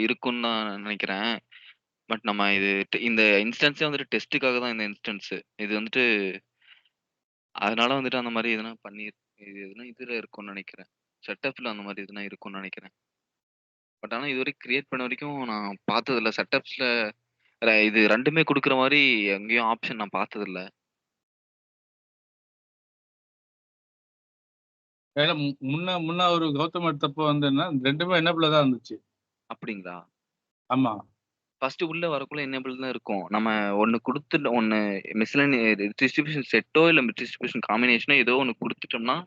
இருக்கும்னு தான் நினைக்கிறேன். பட் நம்ம இது இந்த இன்ஸ்டன்ஸே வந்துட்டு டெஸ்ட்டுக்காக தான் இந்த இன்ஸ்டன்ஸ். இது வந்துட்டு அதனால வந்துட்டு அந்த மாரி எதுனா இது எதுனா இதுல இருக்கும்னு நினைக்கிறேன். செட்டப்ல அந்த மாரி எதுனா இருக்கும்னு நினைக்கிறேன். பட் ஆனா இதுவரைக்கும் கிரியேட் பண்ண வரைக்கும் நான் பார்த்ததில்ல. செட்டப்ஸ்ல இது 2மே குடுக்குற மாரி எங்கேயும் ஆப்ஷன் நான் பார்த்ததில்ல. ஏன்னா முன்ன முன்ன ஒரு கௌதம் எடுத்தப்போ வந்து என்ன 2மே என்னபிள தான் இருந்துச்சு. அப்படிங்களா? ஆமா. ஃபர்ஸ்ட் உள்ள வரக்குள்ள எனேபிள் தான் இருக்கும். நம்ம ஒண்ணு குடுத்துட்டு ஒண்ணு டிஸ்ட்ரிபியூஷன் செட்டோ இல்ல டிஸ்ட்ரிபியூஷன் காம்பினேஷனோ ஏதோ ஒண்ணு குடுத்துட்டோம்னா,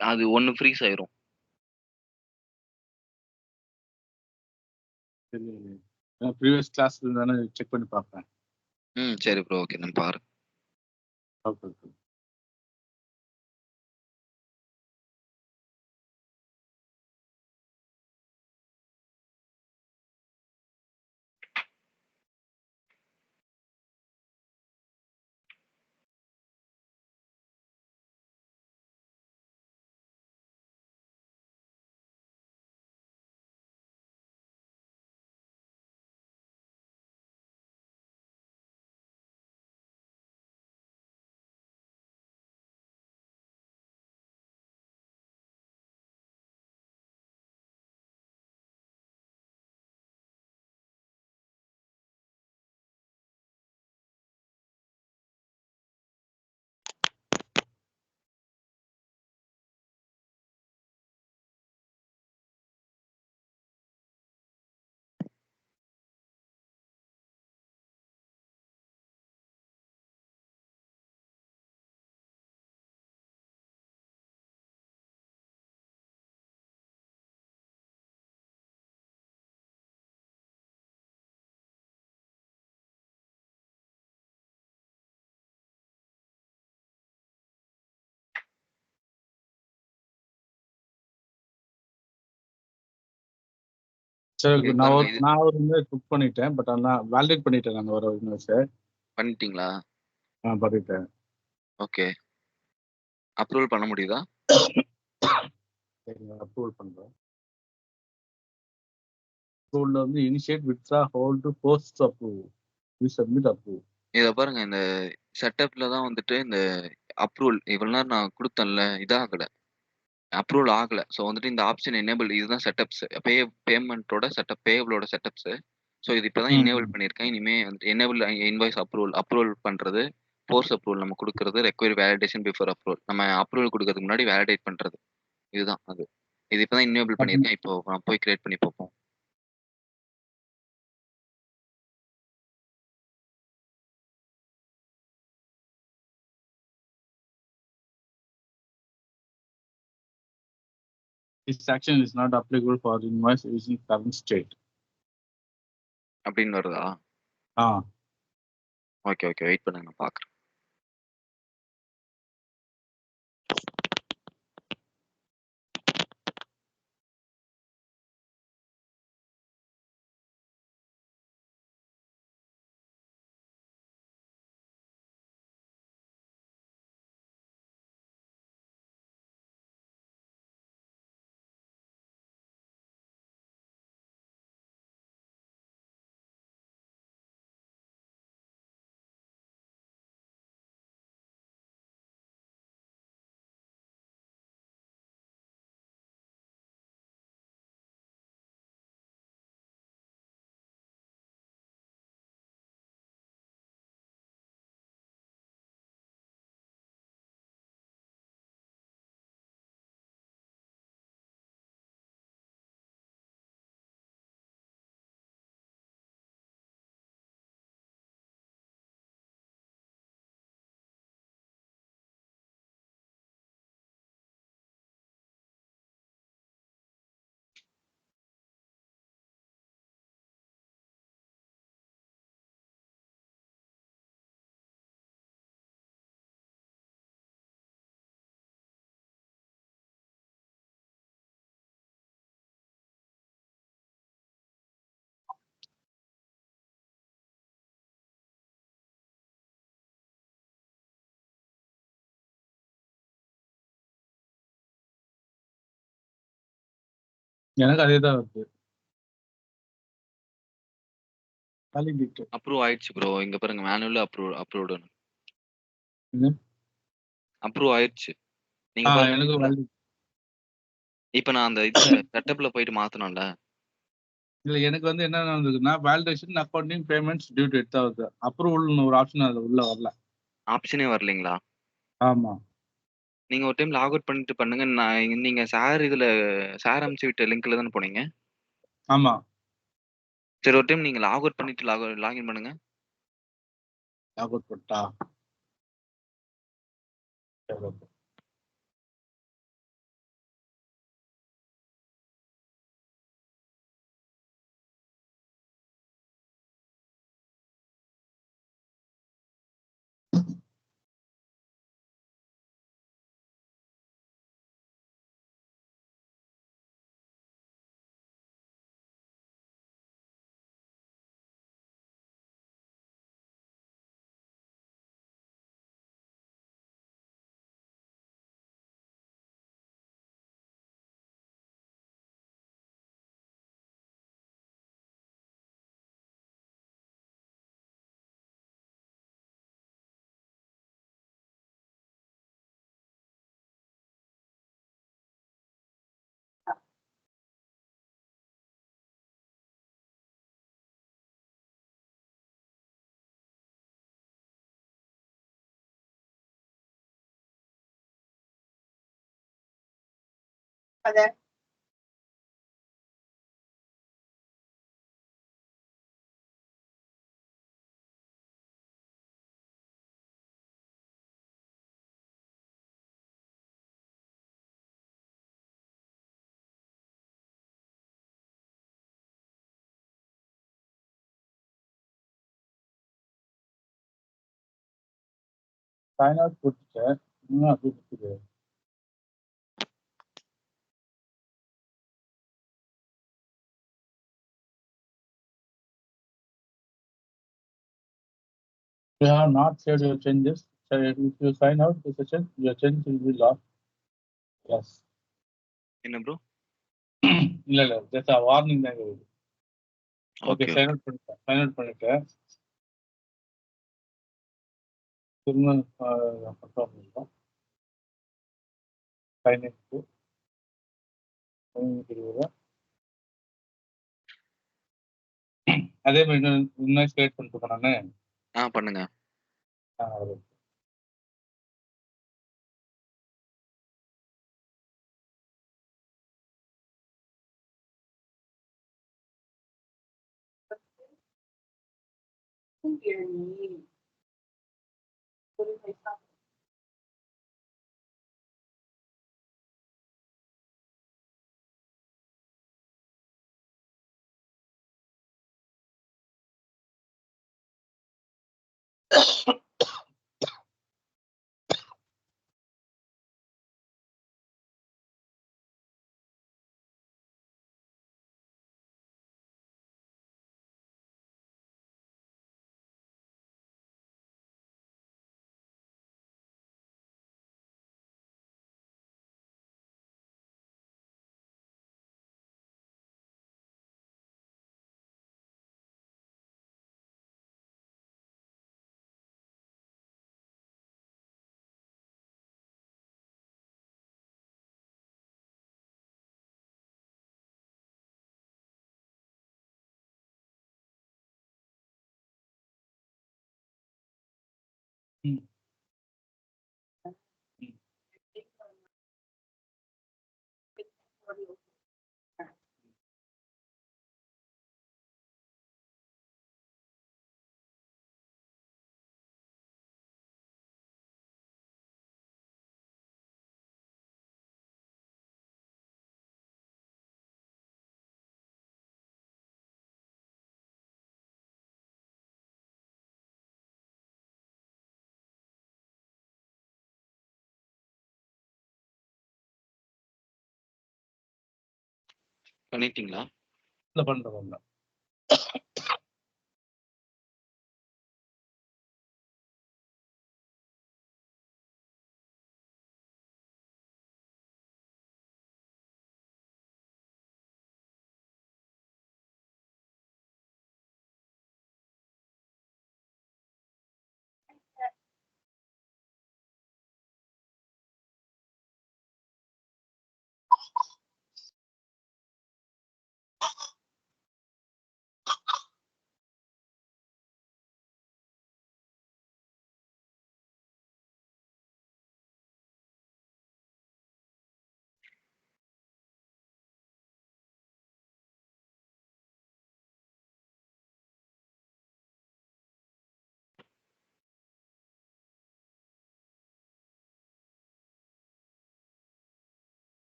அது ஒண்ணு ஃப்ரீஸ் ஆயிரும். சரி. ப்ரீவியஸ் கிளாஸ்ல தானே செக் பண்ணி பார்ப்பேன். சரி ப்ரோ. ஓகே. நான் பாருங்க. Okay, okay. சரி, இது ஓகே. பாருங்க. இது நான் ஒரு இன்வாய்ஸ் புக் பண்ணிட்டேன். பட் ஆனா வேலிடேட் பண்ணிட்டேன் நான் ஒரு இன்வாய்ஸ. பண்ணிட்டீங்களா? பண்ணிட்டேன். ஓகே. அப்ரூவல் பண்ண முடியுதா? சரிங்க. அப்ரூவல் பண்றேன். அப்ரூவல்ல வந்து initiate, withdraw, hold, post approve. Submit approve. இத பாருங்க. இந்த செட்டப்ல தான் வந்துட்டு இந்த அப்ரூவல் இவ்வளவு நேரம் நான் குடுத்தேன்ல, இதாகல. அப்ரூவல் ஆகல. ஸோ வந்துட்டு இந்த ஆப்ஷன் எனேபிள் இதுதான் செட்டப்ஸ். பேமெண்ட்டோட செட்டப் பேயபிளோட செட்டப்ஸ். ஸோ இது இப்ப தான் எனேபிள் ம். பண்ணியிருக்கேன். இனிமே வந்து எனேபிள் இன்வாய்ஸ் அப்ரூவல் பண்றது, போஸ்ட் அப்ரூவல் நம்ம குடுக்குறது, ரெக்வயர் வேலிடேஷன் பிஃபோர் அப்ரூவல். நம்ம அப்ரூவல் குடுக்கறதுக்கு முன்னாடி வேலிடேட் பண்றது. இதுதான் அது. இது இப்ப தான் எனேபிள் அப்ப பண்ணியிருக்கேன். இப்போ நான் போய் கிரியேட் பண்ணி பார்ப்போம். This action is not applicable for invoice using current state. அப்படின்னு வருதா? ஆ ஓகே, ஓகே. வெயிட் பண்ணுங்க நான் பார்க்குறேன். எனக்கு அதே தான் வருது. validate. அப்ரூவ் ஆயிடுச்சு ப்ரோ. இங்க பாருங்க மேனுவல் அப்ரூவ்டுன்னு. என்ன? அப்ரூவ் ஆயிடுச்சு. நீங்க பாருங்க. எனக்கு validate. இப்ப நான் அந்த இதுல செட்டப்ல போயிட்டு மாத்தணும்ல. இல்ல எனக்கு வந்து என்ன வந்திருக்குன்னா validation accounting payments due date தான் வருது. அப்ரூவல்னு ஒரு ஆப்ஷன் அதுல உள்ள வரல. ஆப்ஷனே வரலைங்களா? ஆமா. நீங்க ஒரு டைம் லாக் அவுட் பண்ணிட்டு பண்ணுங்க. நீங்க சார் இதுல சார் அனுப்பிச்சு விட்ட லிங்க்ல தானே போனீங்க? ஆமா. சரி, ஒரு டைம் நீங்க லாக் அவுட் பண்ணிட்டு லாகின் பண்ணுங்க. லாக் அவுட் பண்ணிட்டா? சரி, okay. Sign out கொடுத்துட்டேன். இன்னும் அது இருக்குது. You have not saved your changes. So if you sign out the session, your changes will be lost. Yes. என்ன ப்ரோ? இல்ல just a warning தான் இருக்குது. Okay, okay. சைன் அவுட் பண்ணிட்டேன். திரும்ப கன்ஃபார்ம் பண்ணிட்டோம். சைன் இன் அதே மாதிரி இன்னும் கிரியேட் பண்ணிட்டு நானு. பண்ணுங்க. ம். ம். பண்ணிட்டீங்களா? இல்ல பண்றேன்.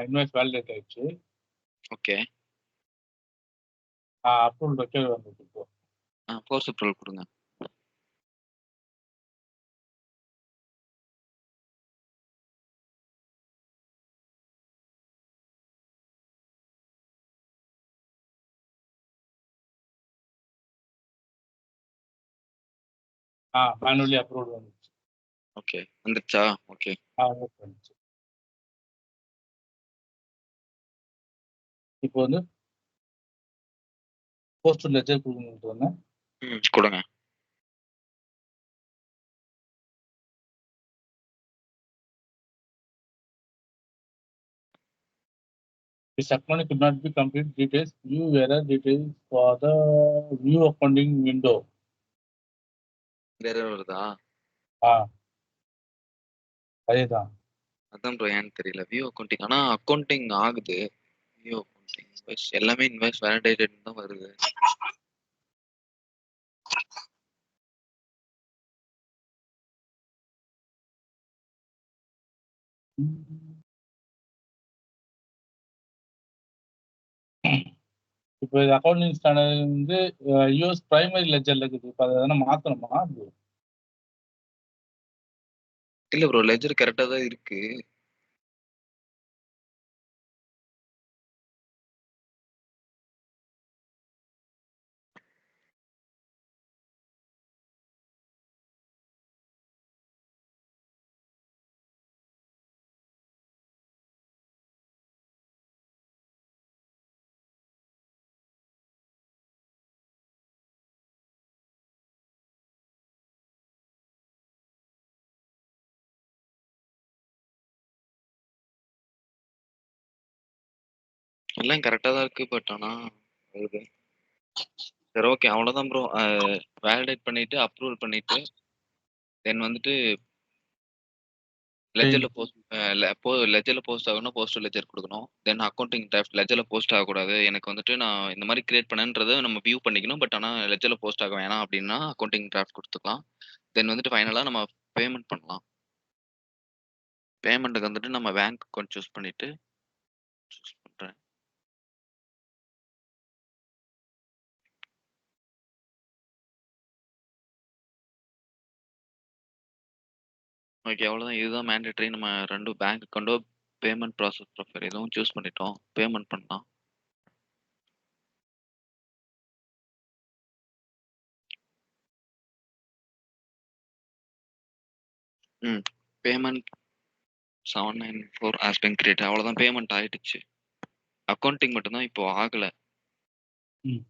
இன்வாய்ஸ் வேலிடேட் ஆயிடுச்சு. ஓகே. அப்ரூவல் ரெக்வயர் வந்துருக்கு இப்போ. ஃபோர்ஸ் அப்ரூவல் குடுங்க. மேனுவலி அப்ரூவல் வந்துச்சு. ஓகே. வந்துருச்சா? ஓகே. வந்துச்சு. இப்போ வந்து போஸ்ட் லெஜர் கொடுக்கணும். கொடுங்க. The segment could not be complete details. View error details for the view accounting window. வேற வருதா? அதேதான். அதான் ப்ரோ ஏன்னு தெரியல. வியூ அக்கவுண்டிங் ஆனா அக்கவுண்டிங் ஆகுது. வியூ அக்கவுண்டிங் இன்வாய்ஸ் எல்லாமே இன்வாய்ஸ் வேலிடேட்டட் தான் வருது. இப்போ இது அக்கௌண்டிங் ஸ்டாண்டர்ட் வந்து யூஎஸ் பிரைமரி லெஜர்ல இருக்குது. இப்போ அதை எதனா மாத்தணுமா? இல்ல ப்ரோ லெஜர் கரெக்டா தான் இருக்கு. எல்லாம் கரெக்டா தான் இருக்கு. பட் ஆனா வருது. சரி ஓகே. அவ்வளோதான் ப்ரோ. வேலிடேட் பண்ணிட்டு, அப்ரூவல் பண்ணிட்டு, தென் வந்துட்டு லெட்ஜர்ல போஸ்ட் லெட்ஜர்ல போஸ்ட் ஆகணும்னா போஸ்டல் லெட்ஜர் குடுக்கணும். தென் அக்கவுண்டிங் டிராஃப்ட் லெட்ஜர்ல போஸ்ட் ஆகக்கூடாது. எனக்கு வந்துட்டு நான் இந்த மாரி கிரியேட் பண்ணேன்றத நம்ம வியூ பண்ணிக்கணும். பட் ஆனா லெட்ஜர்ல போஸ்ட் ஆக வேணாம் அப்டின்னா அக்கவுண்டிங் டிராஃப்ட் குடுத்துக்கலாம். தென் வந்துட்டு ஃபைனலா நம்ம பேமெண்ட் பண்ணலாம். பேமெண்ட்க்கு வந்துட்டு நம்ம பேங்க் அக்கவுண்ட் சூஸ் பண்ணிட்டு சூஸ் பண்றேன். ஓகே அவ்வளோதான். இதுதான் மேண்டேட்டரி. நம்ம 2 பேங்க் அக்கவுண்டோ, பேமெண்ட் ப்ராசஸ் ப்ரொஃபைல் இதுவும் சூஸ் பண்ணிட்டோம். பேமெண்ட் பண்ணலாம். Payment 794 has been created. அவ்வளோதான் பேமெண்ட் ஆயிடுச்சு. அக்கவுண்டிங் மட்டும் தான் இப்போ ஆகல. ம்.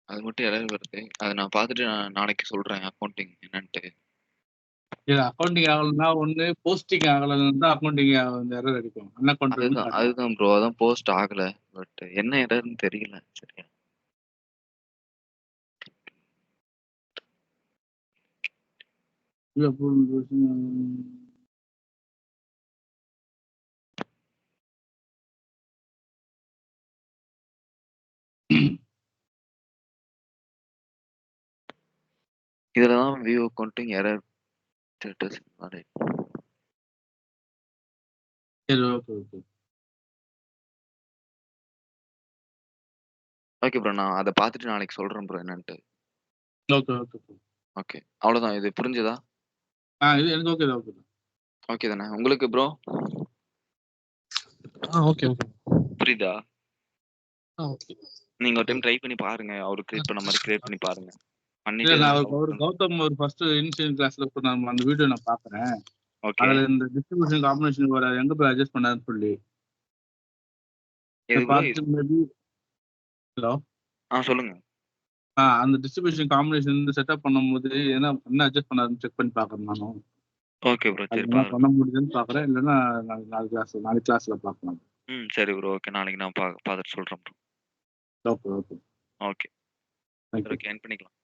அது மட்டும் எரர் வருது. அத நான் பார்த்துட்டு நான் நாளைக்கு சொல்றேன் அக்கவுண்டிங் என்னன்ட்டு. இது அக்கவுண்டிங் ஆகலன்னா ஒண்ணு, போஸ்டிங் ஆகலன்னா அக்கவுண்டிங் எரர் அடிக்கும். அன்அக்கவுண்டட்னு காட்டும். அதுதான் ப்ரோ. அதான் போஸ்ட் ஆகல. பட் என்ன எரர்ன்னு தெரியல. சரியா? இதுல தான் வியூ அக்கவுண்டிங் எரர் ஸ்டேட்டஸ் மாரி. சரி ஓகே ஓகே. Okay bro. நான் அத பார்த்துட்டு நாளைக்கு சொல்றேன் ப்ரோ என்னன்ட்டு. Okay okay bro. ஓகே. அவ்வளோதான். இது புரிஞ்சுதா? இது எனக்கு ஓகே தான். ஓகே தான். ஓகே தானே? உங்களுக்கு ப்ரோ? Okay okay. புரியுதா? ஓகே. நீங்க ஒரு டைம் ட்ரை பண்ணி பாருங்க. அவரு கிரியேட் பண்ண மாரி கிரியேட் பண்ணி பாருங்க. இல்ல பண்ணிட்டு நான் எதுனா ஒரு கௌதம் ஒரு ஃபர்ஸ்ட் இனிஷியல் கிளாஸ்ல நான் அந்த வீடியோ நான் பாக்குறேன். ஓகே. அதுல இந்த டிஸ்ட்ரிபியூஷன் காம்பினேஷன் வர எங்க போய் அட்ஜஸ்ட் பண்ணாருன்னு சொல்லி எது ப்ரோ? பார்த்து மேபி. ஹலோ. சொல்லுங்க. அந்த டிஸ்ட்ரிபியூஷன் காம்பினேஷன் செட்டப் பண்ணும்போது என்ன அட்ஜஸ்ட் பண்ணாருன்னு செக் பண்ணி பாக்குறேன் நானும். Okay bro. அது சரி என்ன பாருங்க. பண்ண முடியுதுன்னு பாக்குறேன். இல்லைன்னா நாளைக்கு கிளாஸ்ல பார்க்கலாம். சரி ப்ரோ. ஓகே. நாளைக்கு நான் பார்த்துட்டு சொல்றேன் bro. Okay okay. Okay. Thank you. Okay. End பண்ணிக்கலாம்.